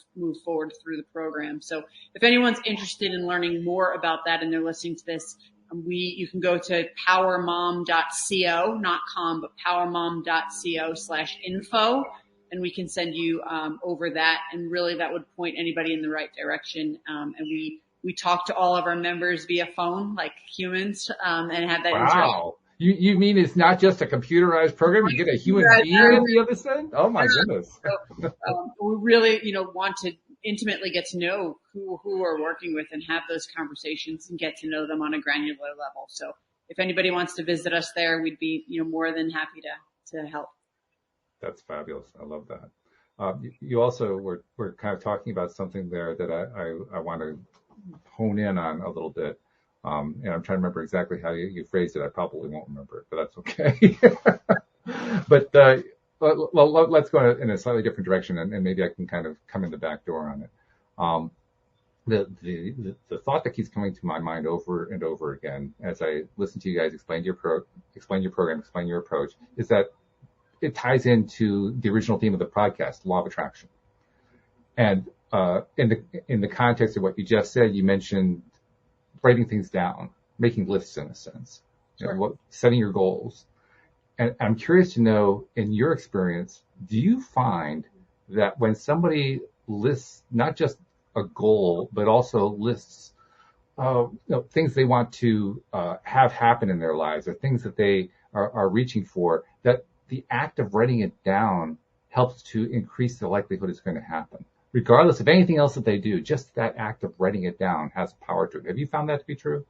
forward through the program. So if anyone's interested in learning more about that and they're listening to this, you can go to powermom.co, not com, but powermom.co/info, and we can send you over that. And really that would point anybody in the right direction. And we talk to all of our members via phone, like humans, and have that. Wow. You mean it's not just a computerized program? You get a human being at the other side? Oh my goodness. So, we really, want to intimately get to know who we're working with and have those conversations and get to know them on a granular level. So if anybody wants to visit us there, we'd be, more than happy to help. That's fabulous. I love that. You also were kind of talking about something there that I want to hone in on a little bit. And I'm trying to remember exactly how you phrased it. I probably won't remember it, but that's okay. But, well, let's go in a slightly different direction, and maybe I can kind of come in the back door on it. The thought that keeps coming to my mind over and over again as I listen to you guys explain your program, explain your approach, is that it ties into the original theme of the podcast, law of attraction. And in the context of what you just said, you mentioned writing things down, making lists in a sense, Sure. Setting your goals. And I'm curious to know, in your experience, do you find that when somebody lists not just a goal, but also lists things they want to have happen in their lives, or things that they are reaching for, that the act of writing it down helps to increase the likelihood it's going to happen? Regardless of anything else that they do, just that act of writing it down has power to it. Have you found that to be true?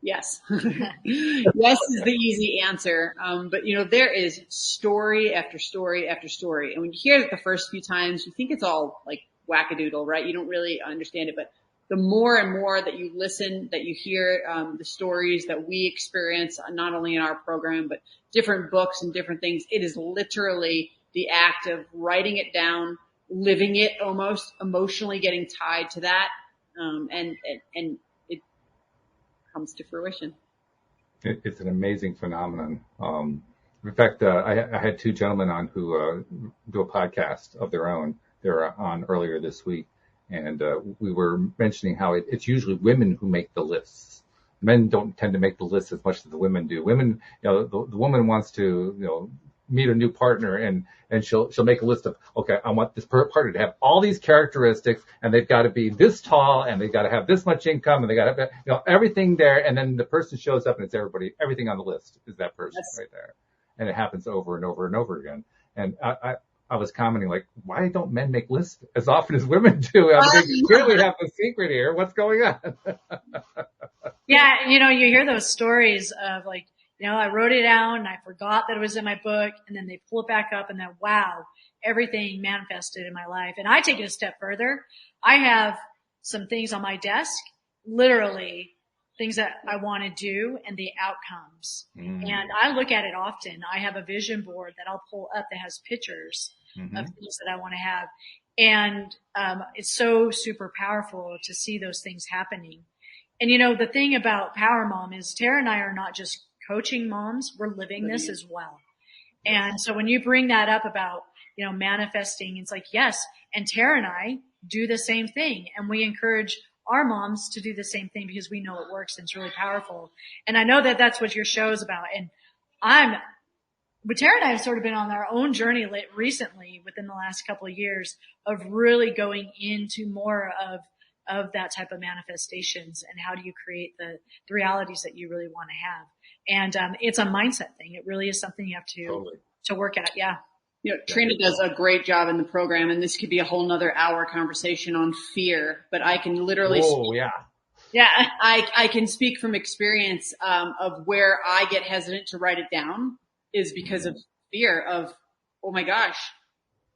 Yes. Yes is the easy answer. But there is story after story after story. And when you hear it the first few times, you think it's all like wackadoodle, right? You don't really understand it. But the more and more that you listen, that you hear, the stories that we experience, not only in our program, but different books and different things, it is literally the act of writing it down, living it, almost emotionally getting tied to that, and it comes to fruition. It's an amazing phenomenon. In fact, I had two gentlemen on who do a podcast of their own. They were on earlier this week, and we were mentioning how it's usually women who make the lists. Men don't tend to make the lists as much as the women do. Women, the woman wants to, meet a new partner, and she'll make a list of, okay, I want this partner to have all these characteristics, and they've got to be this tall, and they've got to have this much income, and they got to have, everything there. And then the person shows up, and it's everything on the list is that person right there. And it happens over and over and over again. And I was commenting, like, why don't men make lists as often as women do? I mean, they clearly have the secret here. What's going on? Yeah. You hear those stories of like, I wrote it down and I forgot that it was in my book, and then they pull it back up and then, wow, everything manifested in my life. And I take it a step further. I have some things on my desk, literally things that I want to do and the outcomes. And I look at it often. I have a vision board that I'll pull up that has pictures of things that I want to have. And it's so super powerful to see those things happening. And the thing about Power Mom is Tara and I are not just coaching moms, we're living this as well. And so when you bring that up about, manifesting, it's like, yes. And Tara and I do the same thing. And we encourage our moms to do the same thing because we know it works and it's really powerful. And I know that that's what your show is about. And but Tara and I have sort of been on our own journey recently within the last couple of years of really going into more of that type of manifestations and how do you create the realities that you really want to have. And it's a mindset thing. It really is something you have to work at. Yeah. Trina does a great job in the program, and this could be a whole nother hour conversation on fear, but I can literally I can speak from experience of where I get hesitant to write it down is because of fear of, oh my gosh,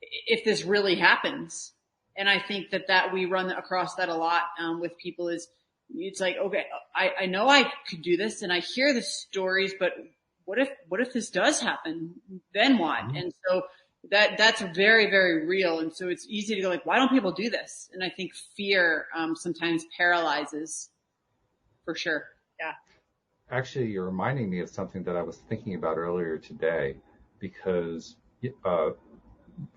if this really happens, And I think that we run across that a lot, with people is it's like, okay, I know I could do this and I hear the stories, but what if this does happen? Then what? Mm-hmm. And so that's very, very real. And so it's easy to go like, why don't people do this? And I think fear, sometimes paralyzes for sure. Yeah. Actually, you're reminding me of something that I was thinking about earlier today, because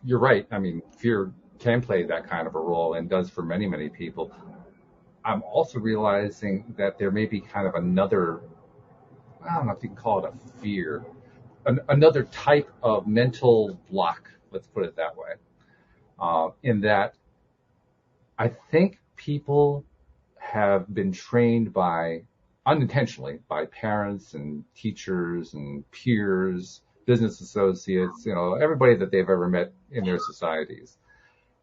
you're right. I mean, fear can play that kind of a role and does for many, many people. I'm also realizing that there may be kind of another, I don't know if you can call it a fear, another type of mental block, let's put it that way, in that I think people have been trained unintentionally by parents and teachers and peers, business associates, everybody that they've ever met in their societies.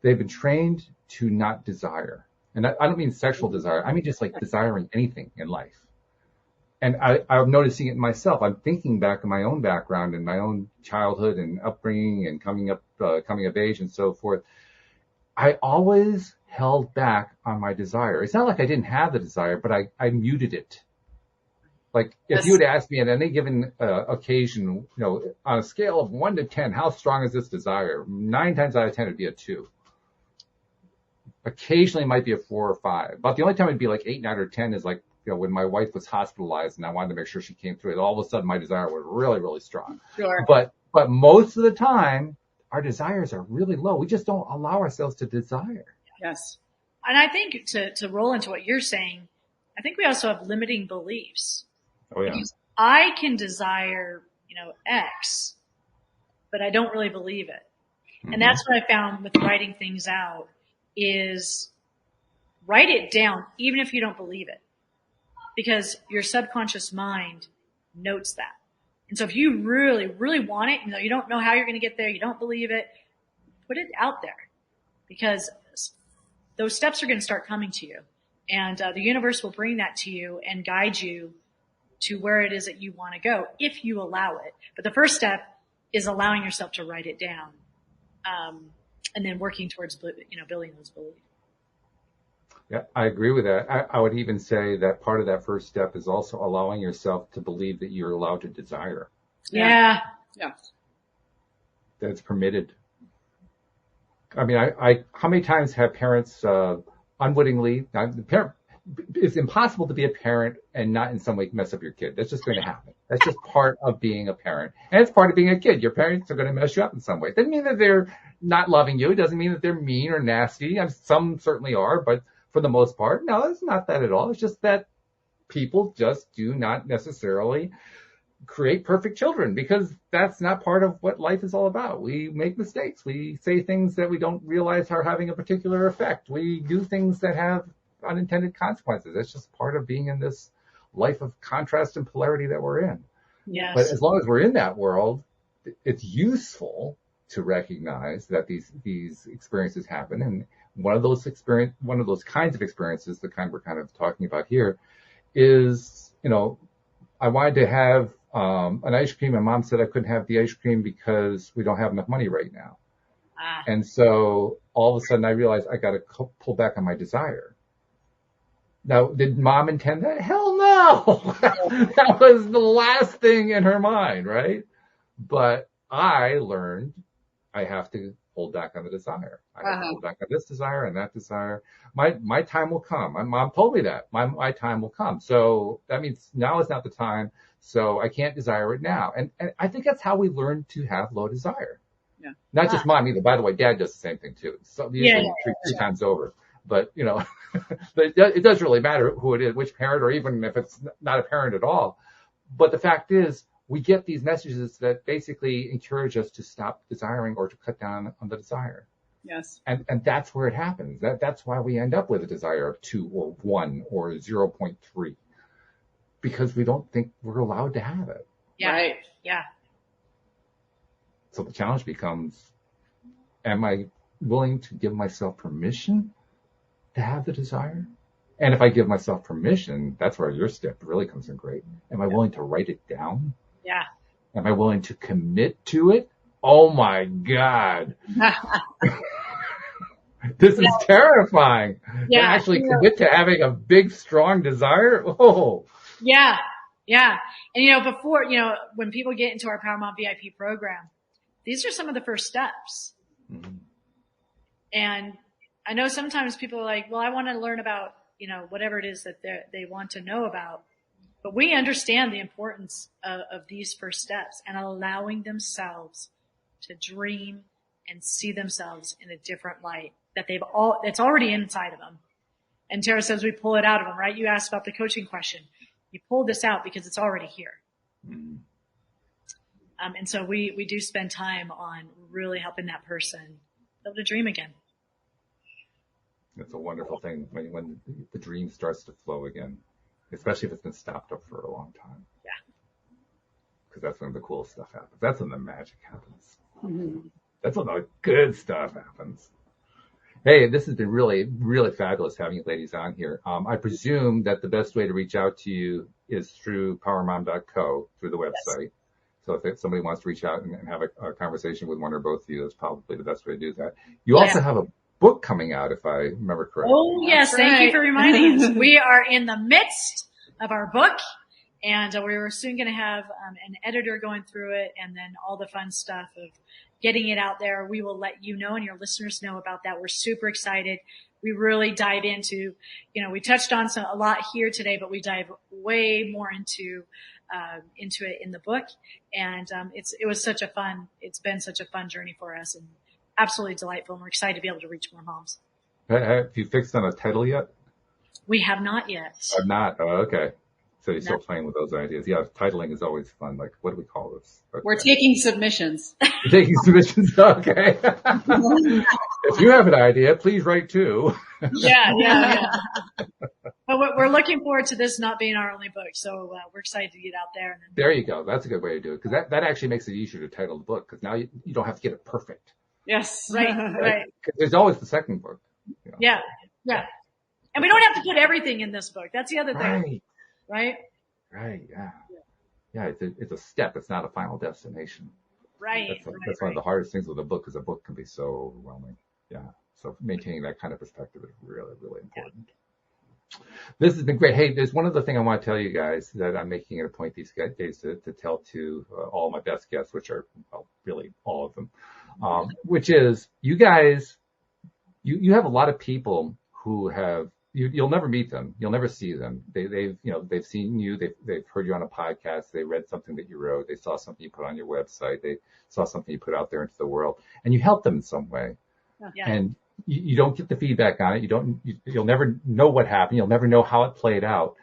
They've been trained to not desire. And I don't mean sexual desire. I mean just like desiring anything in life. And I'm noticing it in myself. I'm thinking back on my own background and my own childhood and upbringing and coming of age and so forth. I always held back on my desire. It's not like I didn't have the desire, but I muted it. Like if you had asked me at any given occasion, on a scale of 1 to 10, how strong is this desire? 9 times out of 10, it'd be a 2. Occasionally it might be a 4 or 5. But the only time it'd be like 8, 9, or 10 is like, when my wife was hospitalized and I wanted to make sure she came through it. All of a sudden my desire was really, really strong. Sure. But most of the time, our desires are really low. We just don't allow ourselves to desire. Yes. And I think to roll into what you're saying, I think we also have limiting beliefs. Oh yeah. Because I can desire, X, but I don't really believe it. Mm-hmm. And that's what I found with writing things out is write it down, even if you don't believe it, because your subconscious mind notes that. And so if you really, really want it, you don't know how you're going to get there, you don't believe it, put it out there, because those steps are going to start coming to you. And the universe will bring that to you and guide you to where it is that you want to go if you allow it. But the first step is allowing yourself to write it down, and then working towards, building those beliefs. Yeah, I agree with that. I would even say that part of that first step is also allowing yourself to believe that you're allowed to desire. Yeah. Yeah. That it's permitted. I mean, how many times have parents unwittingly, it's impossible to be a parent and not in some way mess up your kid. That's just going to happen. That's just part of being a parent. And it's part of being a kid. Your parents are going to mess you up in some way. It doesn't mean that they're not loving you. It doesn't mean that they're mean or nasty. Some certainly are, but for the most part, no, it's not that at all. It's just that people just do not necessarily create perfect children, because that's not part of what life is all about. We make mistakes. We say things that we don't realize are having a particular effect. We do things that have unintended consequences. That's just part of being in this life of contrast and polarity that we're in. Yes. But as long as we're in that world, it's useful to recognize that these experiences happen. And one of those kinds of experiences, the kind we're kind of talking about here, is, I wanted to have an ice cream, and Mom said I couldn't have the ice cream because we don't have enough money right now. And so all of a sudden I realized I got to pull back on my desire. Now, did Mom intend that? Hell no. That was the last thing in her mind, right? But I learned I have to hold back on the desire. I have to hold back on this desire and that desire. My time will come. My mom told me that. My time will come. So that means now is not the time. So I can't desire it now. And I think that's how we learn to have low desire. Yeah. Not just Mom either. By the way, Dad does the same thing too. So usually three times over. But, but it does really matter who it is, which parent, or even if it's not a parent at all. But the fact is, we get these messages that basically encourage us to stop desiring or to cut down on the desire. Yes. And that's where it happens. That's why we end up with a desire of 2 or 1 or 0.3, because we don't think we're allowed to have it. Yeah. Right. Yeah. So the challenge becomes, am I willing to give myself permission to have the desire? And if I give myself permission, that's where your step really comes in great. Am I willing to write it down? Yeah. Am I willing to commit to it? Oh my God. This is terrifying. Yeah. To actually commit to having a big, strong desire. Oh. Yeah. Yeah. And before, when people get into our Power Mom VIP program, these are some of the first steps. Mm-hmm. And I know sometimes people are like, well, I want to learn about, whatever it is that they want to know about. But we understand the importance of these first steps and allowing themselves to dream and see themselves in a different light that it's already inside of them. And Tara says we pull it out of them, right? You asked about the coaching question. You pull this out because it's already here. Mm-hmm. And so we do spend time on really helping that person be able to dream again. It's a wonderful thing when the dream starts to flow again, especially if it's been stopped up for a long time. Yeah. Because that's when the cool stuff happens. That's when the magic happens. Mm-hmm. That's when the good stuff happens. Hey, this has been really, really fabulous having you ladies on here. I presume that the best way to reach out to you is through powermom.co, through the website. Yes. So if somebody wants to reach out and have a conversation with one or both of you, that's probably the best way to do that. You also have a book coming out, if I remember correctly. Oh, yes. That's Thank right. you for reminding us. We are in the midst of our book, and we're soon going to have an editor going through it, and then all the fun stuff of getting it out there. We will let you know and your listeners know about that. We're super excited. We really dive into, we touched on a lot here today, but we dive way more into it in the book. And it's been such a fun journey for us and absolutely delightful. And we're excited to be able to reach more moms. Have you fixed on a title yet? We have not yet. I've not. Oh, okay. So you're still playing with those ideas. Yeah, titling is always fun. Like, what do we call this? Okay. We're taking submissions. You're taking submissions? Okay. If you have an idea, please write too. Yeah. But we're looking forward to this not being our only book. So we're excited to get out there. There you go. That's a good way to do it. Because that actually makes it easier to title the book. Because now you don't have to get it perfect. Yes. Right. Because there's always the second book. Yeah. And we don't have to put everything in this book. That's the other thing. Right. Yeah. It's a step. It's not a final destination. Right. That's one of the hardest things with a book, because a book can be so overwhelming. Yeah. So maintaining that kind of perspective is really, really important. This has been great. Hey, there's one other thing I want to tell you guys that I'm making it a point these days to tell to all my best guests, which are really all of them, which is you guys, you have a lot of people who have, you'll never meet them. You'll never see them. They've seen you. They've heard you on a podcast. They read something that you wrote. They saw something you put on your website. They saw something you put out there into the world, and you help them in some way. Yeah. And you don't get the feedback on it. You'll never know what happened. You'll never know how it played out,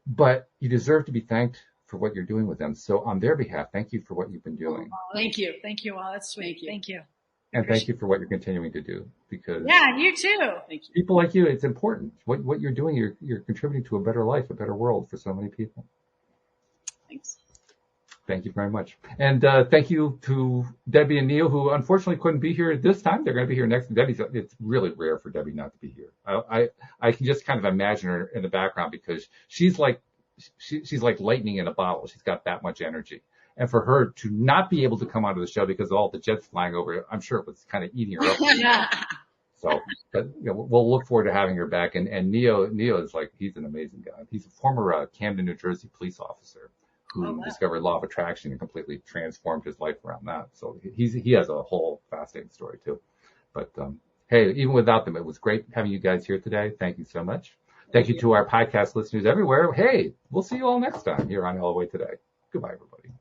but you deserve to be thanked for what you're doing with them. So on their behalf, thank you for what you've been doing. Thank you. Thank you all. That's sweet. Thank you. And thank you for what you're continuing to do, because you too. People like you, it's important. What you're doing, you're contributing to a better life, a better world for so many people. Thanks. Thank you very much. And thank you to Debbie and Neil, who unfortunately couldn't be here this time. They're going to be here next. It's really rare for Debbie not to be here. I can just kind of imagine her in the background, because she's like lightning in a bottle. She's got that much energy. And for her to not be able to come onto the show because of all the jets flying over, I'm sure it was kind of eating her up. Yeah. So, but, we'll look forward to having her back. And Neo is he's an amazing guy. He's a former Camden, New Jersey police officer who discovered law of attraction and completely transformed his life around that. So he has a whole fascinating story too. But hey, even without them, it was great having you guys here today. Thank you so much. Thank you to our podcast listeners everywhere. Hey, we'll see you all next time here on LOA Today. Goodbye, everybody.